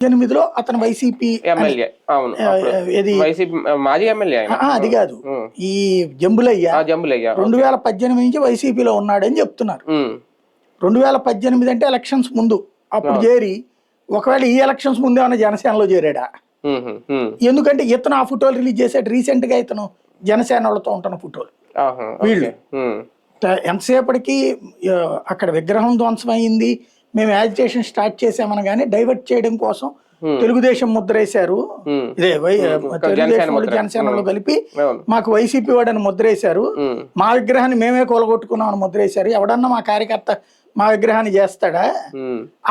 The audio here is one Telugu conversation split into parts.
ఎనిమిదిలో అతను వైసీపీ ఎమ్మెల్యే. అవును, ఏది వైసీపీ మాజీ ఎమ్మెల్యే ఆయన. అది కాదు, ఈ జంబులయ్య 2018 నుంచి వైసీపీలో ఉన్నాడని చెప్తున్నారు. 2018 అంటే ఎలక్షన్స్ ముందు అప్పుడు చేరి, ఒకవేళ ఈ ఎలక్షన్స్ ముందు ఏమైనా జనసేనలో చేరాడా? ఎందుకంటే ఇతను ఆ ఫోటోలు రిలీజ్ చేశాడు రీసెంట్ గా, ఇతను జనసేన వాళ్ళతో ఉంటున్న ఫోటోలు. వీళ్ళు ఎంతసేపటికి అక్కడ విగ్రహం ధ్వంసం అయింది, మేము యాజిటేషన్ స్టార్ట్ చేసామని కానీ డైవర్ట్ చేయడం కోసం తెలుగుదేశం ముద్ర వేశారు. ఇదే తెలుగుదేశం వాళ్ళు జనసేనలో కలిపి మాకు వైసీపీ వాడని ముద్ర వేశారు, మా విగ్రహాన్ని మేమే కూలగొట్టుకున్నాం అని ముద్ర వేశారు. ఎవడన్నా మా కార్యకర్త మా విగ్రహాన్ని చేస్తాడా?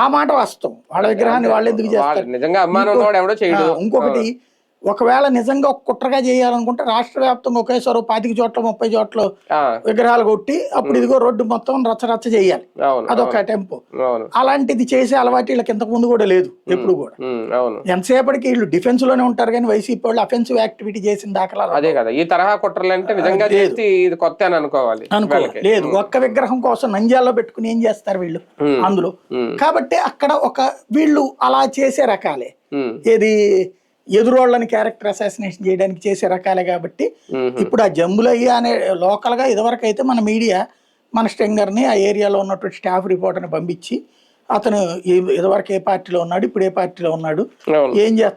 ఆ మాట వాస్తవం. వాళ్ళ విగ్రహాన్ని వాళ్ళు ఎందుకు చేస్తారు? ఇంకొకటి, ఒకవేళ నిజంగా ఒక కుట్రగా చేయాలనుకుంటే రాష్ట్ర వ్యాప్తంగా ఒకేసారి 25 చోట్ల 30 చోట్ల విగ్రహాలు కొట్టి అప్పుడు ఇదిగో రోడ్డు మొత్తం రచ్చరచ్చ చేయాలి, అదొక టెంపో. అలాంటిది చేసే అలవాటు వీళ్ళకి ఇంతకు ముందు కూడా లేదు ఎప్పుడు కూడా. ఎంతసేపటికి వీళ్ళు డిఫెన్స్ లోనే ఉంటారు కానీ వైసీపీ వాళ్ళు అఫెన్సివ్ యాక్టివిటీ చేసిన దాఖలాలు అదే కదా. ఈ తరహా కుట్రలు అంటే నిజంగా కొత్త అనుకోవాలి. లేదు, ఒక్క విగ్రహం కోసం నంద్యాలలో పెట్టుకుని ఏం చేస్తారు వీళ్ళు అందులో. కాబట్టి అక్కడ వీళ్ళు అలా చేసే రకాలే, ఏది ఎదురోళ్ళని క్యారెక్టర్ అసాసినేషన్ చేయడానికి చేసే రకాలే. కాబట్టి ఇప్పుడు ఆ జంబులయ్య అనే లోకల్ గా ఇదివరకు అయితే మన మీడియా మన స్ట్రింగర్ ని ఆ ఏరియాలో ఉన్నటువంటి స్టాఫ్ రిపోర్టర్ని పంపించి, అతను ఇదివరకు ఏ పార్టీలో ఉన్నాడు, ఇప్పుడు ఏ పార్టీలో ఉన్నాడు, ఏం చేస్తాడు